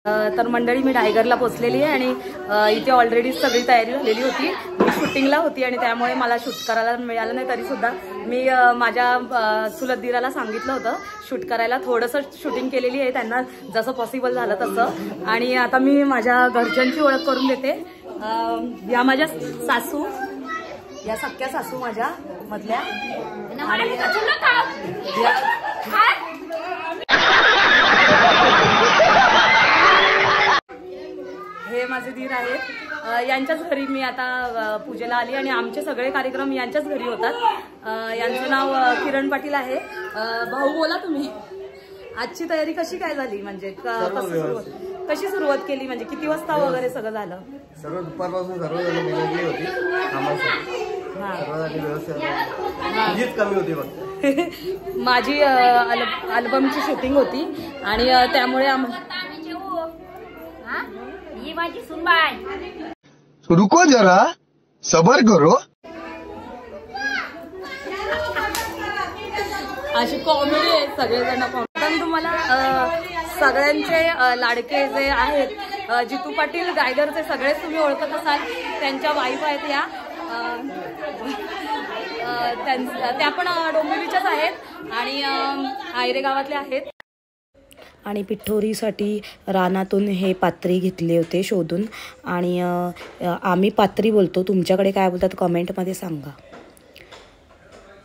तर मंडळी मी डायगरला पोचलेली आहे आणि इथे ऑलरेडी सगळी तयारी झालेली होती। मी शूटिंगला होती आणि त्यामुळे मला शूट करायला मिळालं नाही, तरी सुद्धा मी माझ्या चुलत दीराला सांगितलं होतं शूट करायला। थोडंसं शूटिंग केलेली आहे त्यांना जसं पॉसिबल झालं तसं। आणि आता मी माझ्या घरच्यांची ओळख करून देते। या माझ्या सासू, या सख्या सासू माझ्या मधल्या, हे माझे दीर आहेत। यांच्याच घरी मी आता पूजेला आली आणि आमचे सगळे कार्यक्रम यांच्याच घरी होतात। यांचं नाव किरण पाटील आहे। भाऊ बोला तुम्ही, आजची तयारी कशी काय झाली, म्हणजे कशी सुरुवात केली, म्हणजे किती वाजता वगैरे सगळं झालं? सर्व दुपारपासून सर्व जण निघाली होती कामासाठी, सर्वांची व्यवस्था कमी होती फक्त। माझी अल्बमची शूटिंग होती आणि त्यामुळे रुको जरा सबर करो। अशी कॉमेडी आहे सगळेजण। पण तुम्हाला सगळ्यांचे लाडके जे आहेत जितू पाटील डायगरचे सगळेच तुम्ही ओळखत असाल। त्यांच्या वाईफ आहेत या, त्या पण डोंबिवलीच्याच आहेत आणि आयरे गावातले आहेत। आणि पिठोरीसाठी रानातून हे पात्री घेतले होते शोधून, आणि आम्ही पात्री बोलतो, तुमच्याकडे काय बोलतात कमेंटमध्ये सांगा।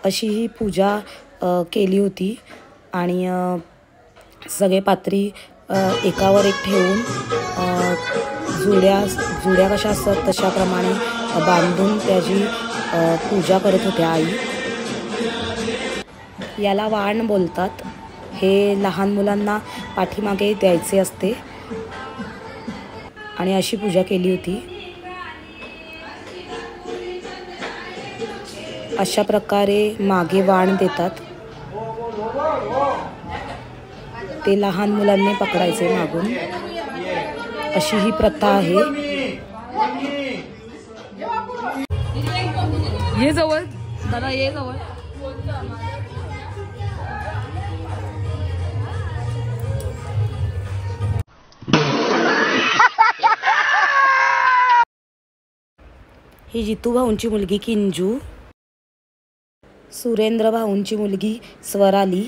अशी ही पूजा केली होती आणि सगळे पात्री एकावर एक ठेवून जुड्या कशा असतात तशाप्रमाणे बांधून त्याची पूजा करत होत्या आई। याला वाण बोलतात। हे लहान मुलांना पाठीमागे द्यायचे असते आणि अशी पूजा केली होती। अशा प्रकारे मागे वाण देतात, ते लहान मुलांनी पकडायचे मागून, अशी ही प्रथा आहे। ये जवळ दादा, ये जवळ। ही जितू भाऊंची मुलगी किंजू, सुरेंद्र भाऊंची मुलगी स्वराली,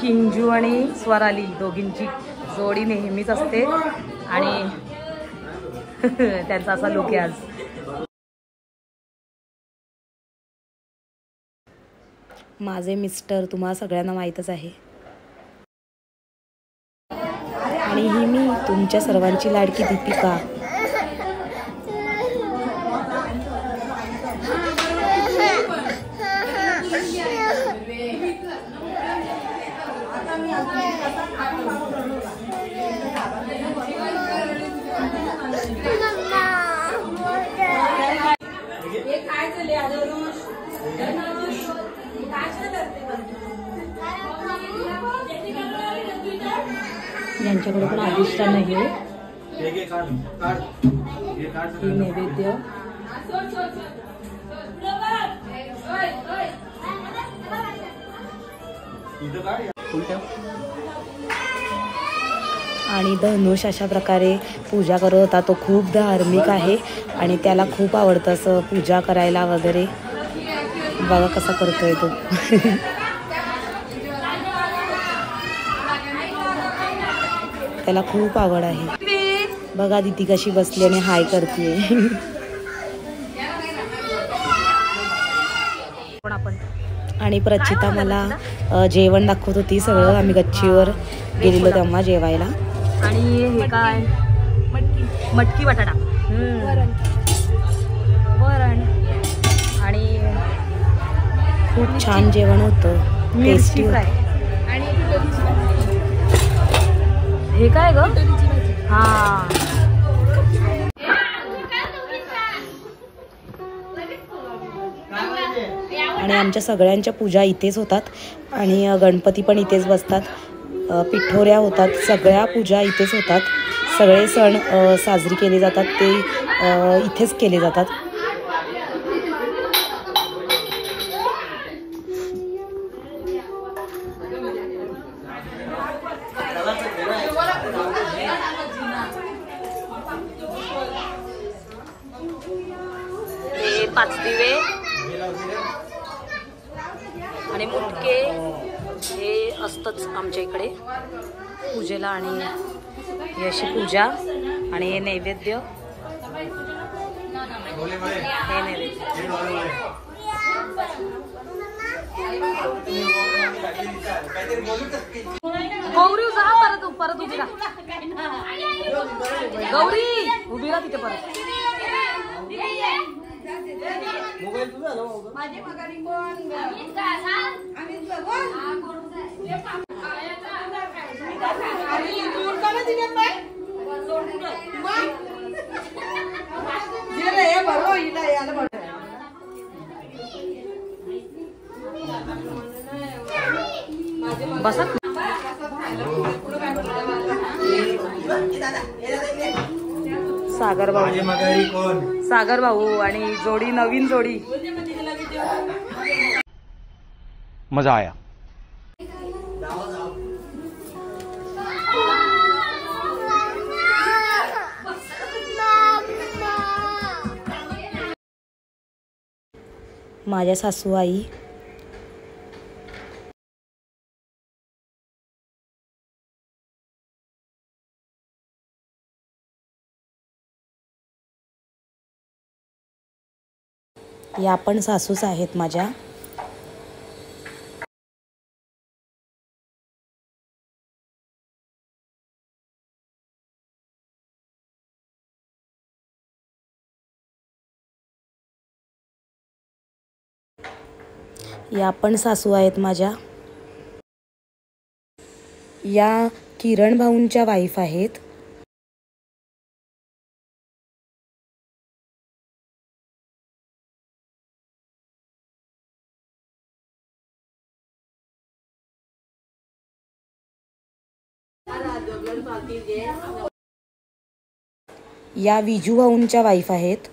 किंजू आणि स्वराली दोघींची जोडी नेहमीच असते आणि त्यांचा असा लुक आहे आज। माझे मिस्टर तुम्हाला सगळ्यांना माहीतच आहे, आणि ही मी तुमच्या सर्वांची लाडकी दीपिका। यांच्याकडे पण अधिष्ठान आहे, नैवेद्य। आणि धनुष अशा प्रकारे पूजा करत होता। तो खूप धार्मिक आहे आणि त्याला खूप आवडतं असं पूजा करायला वगैरे। बघा कसा करतोय तो। त्याला खूप आवड आहे। बघा दीदी कशी बसली आणि हाय करते। आणि प्रचिता मला जेवण दाखवत होती सगळं। आम्ही गच्चीवर गेलेलो तेव्हा जेवायला। आणि हे काय, मटकी बटाटा, वरण, आणि खूप छान जेवण होतं, टेस्टी होतं। हे काय ग? हा, आणि आमच्या सगळ्यांच्या पूजा इथेच होतात आणि गणपती पण इथेच बसतात। पिठोऱ्या होतात, सगळ्या पूजा इथेच होतात। सगळे सण साजरी केले जातात ते इथेच केले जातात. हे 5 दिवे आणि मुटके हे असतंच आमच्या इकडे पूजेला. आणि ही अशी पूजा आणि हे नैवेद्य. हे नैवेद्य गौरी जा परत उभी राहा. गौरी उभी राहा तिथे परत. मोबाईल तुझा ना माझे मगारी कोण बसा. सागर भाऊ, सागर भाऊ आणि जोडी, नवीन जोडी. मजा आया. माझ्या सासू आई या पण सासूच आहेत माझ्या. या पण सासू आहेत माझ्या. या किरण भाऊंच्या वाईफ आहेत. या विजू भाऊंच्या वाईफ आहेत.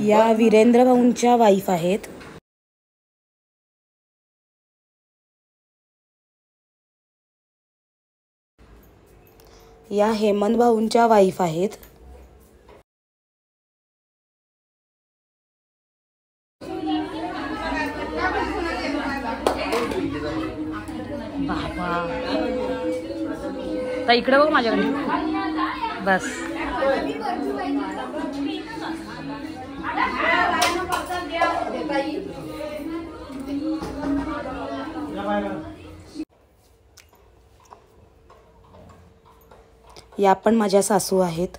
या वीरेंद्र भाऊंच्या वाईफ आहेत. या हेमंत भाऊंच्या वाईफ आहेत. बाबा तर इकडे बघ माझ्याकडे बस. या पण माझ्या सासू आहेत.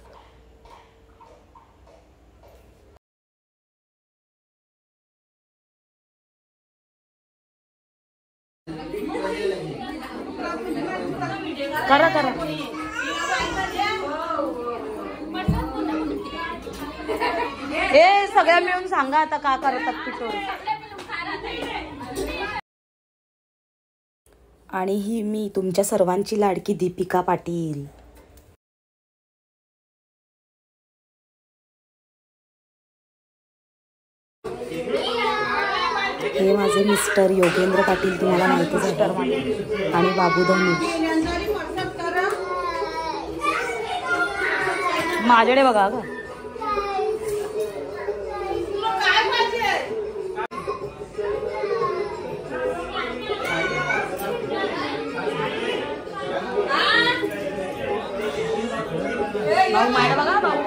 करा करा. हे सगळ्या मिळून सांगा आता का करतात पिठोरी. आणि ही मी तुमच्या सर्वांची लाडकी दीपिका पाटील. हे माझे मिस्टर योगेंद्र पाटील, तुम्हाला माहितीच आहे. आणि बाबू धनुष. माझ्याकडे बघा ग. भाऊ माझ्या बघा भाऊ.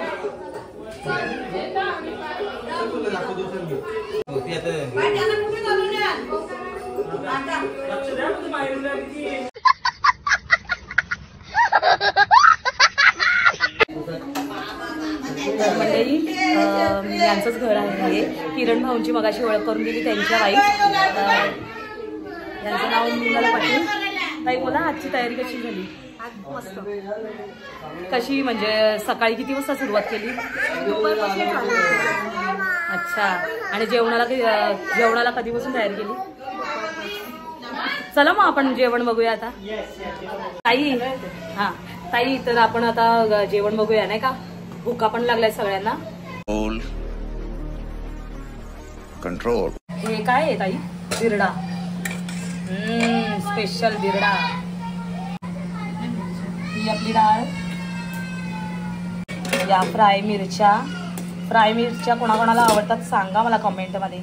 मंडळी यांचंच घर आहे हे. किरण भाऊंची मगाशी ओळख करून दिली, त्यांच्या वाईफ. यांचं नाव मीनाला पाटील. ताई बोला, आजची तयारी कशी झाली? मस्त. कशी म्हणजे सकाळी किती वाजता सुरुवात केली? अच्छा. आणि जेवणाला कधीपासून तयारी केली? चला मग आपण जेवण बघूया आता. ताई, हा ताई, तर आपण आता जेवण बघूया नाही का, भुका पण लागलाय सगळ्यांना. कंट्रोल. हे काय आहे ताई? बिरडा. स्पेशल बिरडा. ही आपली डाळ. या फ्राय मिरच्या कोणाकोणाला आवडतात सांगा मला कमेंट मध्ये.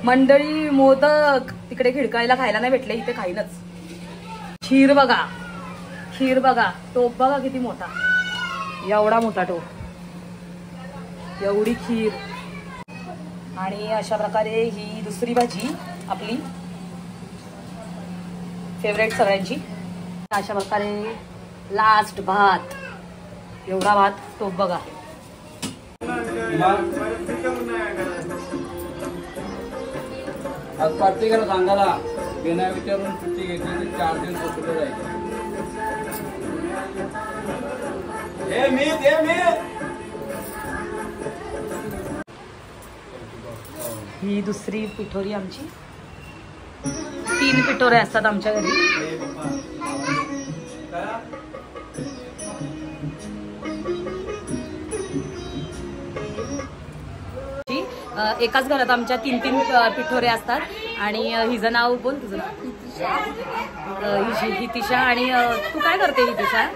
मंडळी, मोदक तिकडे खिडकायला खायला नाही भेटले, इथे खाईनच. खीर बघा, टोप बघा किती मोठा, एवढा मोठा टोप, एवढी खीर. आणि अशा प्रकारे ही दुसरी भाजी आपली फेवरेट सगळ्यांची. अशा प्रकारे लास्ट भात, एवढा भात, टोप बघा. आज प्रत्येकाला सांगायला बिना विचारून सुट्टी घेतली 4 दिवस कुठे जायचं. ही दुसरी पिठोरी आमची. 3 पिठोरे असतात आमच्या घरी. एकाच घरात आमच्या 3 पिठोरे असतात. आणि हिचं नाव बोल, तुझं नाव? हितिशा. आणि तू काय करते हितिशा?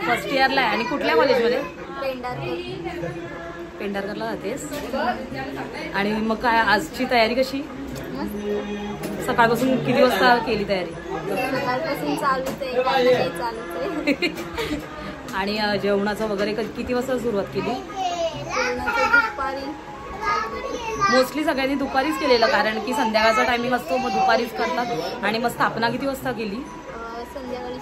फर्स्ट इयरला आहे. आणि कुठल्या कॉलेजमध्ये? पेंढारकरला जातेस. आणि मग काय आजची तयारी कशी? सकाळपासून किती वाजता केली तयारी? सकाळपासून चालूच आहे. आणि जेवणाचं वगैरे किती वाजता सुरुवात केली? मोस्टली सगळ्यांनी दुपारीच केलेलं, कारण की संध्याकाळचा टायमिंग असतो, मग दुपारीच करतात. आणि मग स्थापना किती वाजता केली? संध्याकाळी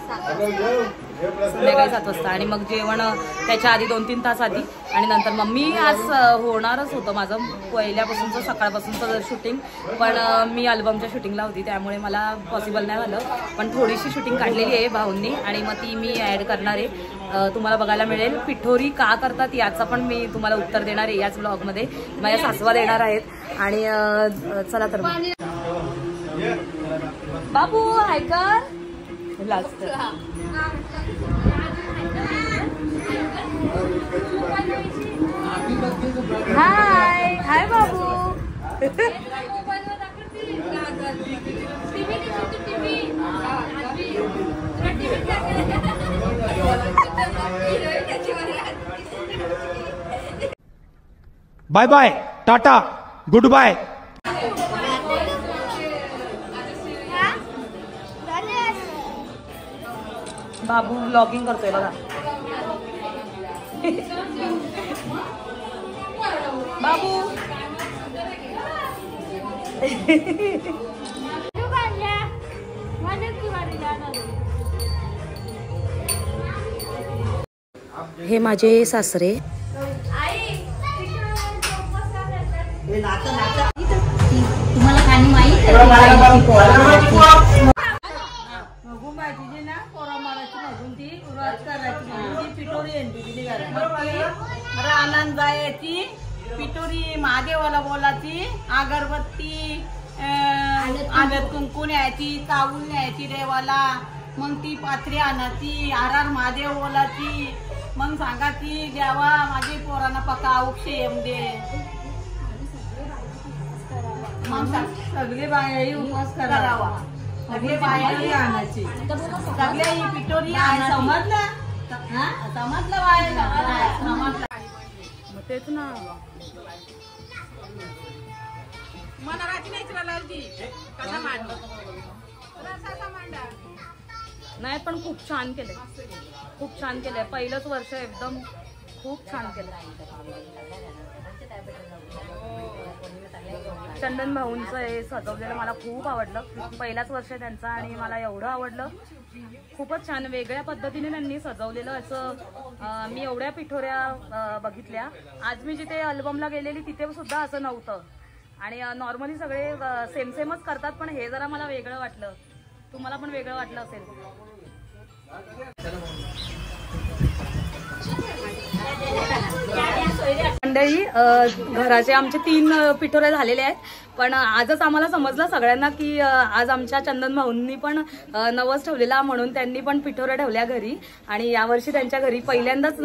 7 वाजता. आणि मग जेवण त्याच्या आधी 2-3 तास आधी. आणि नंतर मग मी आज होणारच होतं माझं पहिल्यापासूनचं सकाळपासूनचं शूटिंग, पण मी अल्बमच्या शूटिंगला होती त्यामुळे मला पॉसिबल नाही झालं. पण थोडीशी शूटिंग काढलेली आहे भाऊंनी, आणि मग ती मी ॲड करणार आहे. तुम्हाला बघायला मिळेल. पिठोरी का करतात याचं पण मी तुम्हाला उत्तर देणार आहे याच ब्लॉगमध्ये. माझ्या सासवा देणार आहेत. आणि चला तर बाबू ऐका last. Hi Babu. Bye bye, tata, good bye. Babu vlogging करतोय बघा. बाबू हे माझे सासरे. तुम्हाला काही माहिती आहे? आनंद जायची पिटोरी महादेवाला बोलायची, अगरबत्ती आदत कुंकून यायची, चावून न्यायची देवाला. मग ती पाथरी आणायची, आरार महादेव बोलायची. मग सांगायची देवा माझी पोरांना पका औक्षे दे. मग सगळे बायाही उपवास करावा, सगळे बायाही आणायची, सगळ्या ही पिटोरी आणायची. समजलं? समजलं बाया? समजलं. मग तेच ना. नाही पण खूप छान केलंय, खूप छान केलंय. पहिलंच वर्ष एकदम खूप छान केलं. चंदन भाऊंचं हे सजवलेलं मला खूप आवडलं. पहिलाच वर्ष त्यांचा आणि मला एवढं आवडलं. खूपच छान वेगळ्या पद्धतीने त्यांनी सजवलेलं असं. मी एवढ्या पिठोऱ्या बघितल्या. आज मी जिथे अल्बमला गेलेली तिथे सुद्धा असं नव्हतं. आणि नॉर्मली सगळे सेम सेमच करतात, पण हे जरा मला वेगळं वाटलं. तुम्हाला पण वेगळं वाटलं असेल. मंडळी घराचे आमचे 3 पिठोरे झालेले आहेत, पण आजच आम्हाला समजलं सगळ्यांना की आज आमच्या चंदन भाऊंनी पण नवस ठेवलेला, म्हणून त्यांनी पण पिठोऱ्या ठेवल्या घरी. आणि यावर्षी त्यांच्या घरी पहिल्यांदाच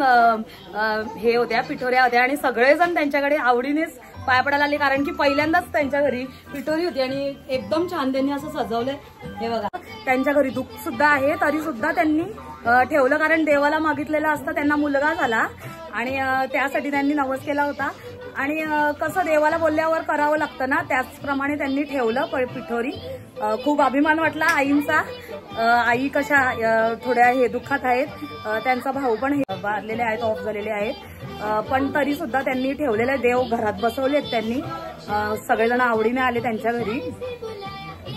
हे होत्या, पिठोऱ्या होत्या आणि सगळेजण त्यांच्याकडे आवडीनेच पाया पडायला आले, कारण की पहिल्यांदाच त्यांच्या घरी पिठोरी होती आणि एकदम छान त्यांनी असं सजवलंय. हे बघा, त्यांच्या घरी दुःख सुद्धा आहे तरी सुद्धा त्यांनी ठेवलं, कारण देवाला मागितलेलं असतं, त्यांना मुलगा झाला आणि त्यासाठी त्यांनी नवस केला होता. आणि कसं देवाला बोलल्यावर करावं लागतं ना, त्याचप्रमाणे त्यांनी ठेवलं पिठोरी. खूप अभिमान वाटला आईंचा. आई कशा थोड्या हे दुःखात आहेत, त्यांचा भाऊ पण हे वारलेले आहेत, ऑफ झालेले आहेत, पण तरी सुद्धा त्यांनी ठेवलेले देव घरात बसवलेत त्यांनी. सगळेजण आवडीने आले त्यांच्या घरी.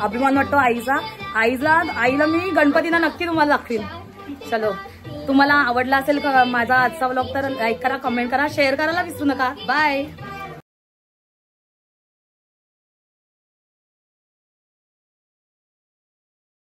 अभिमान वाटतो आईचा. आईला मी गणपतीला नक्की तुम्हाला दाखवीन. चलो, तुम्हाला आवडला असेल का माझा आजचा व्लॉग तर लाईक करा, कमेंट करा, शेअर करायला विसरू नका. बाय.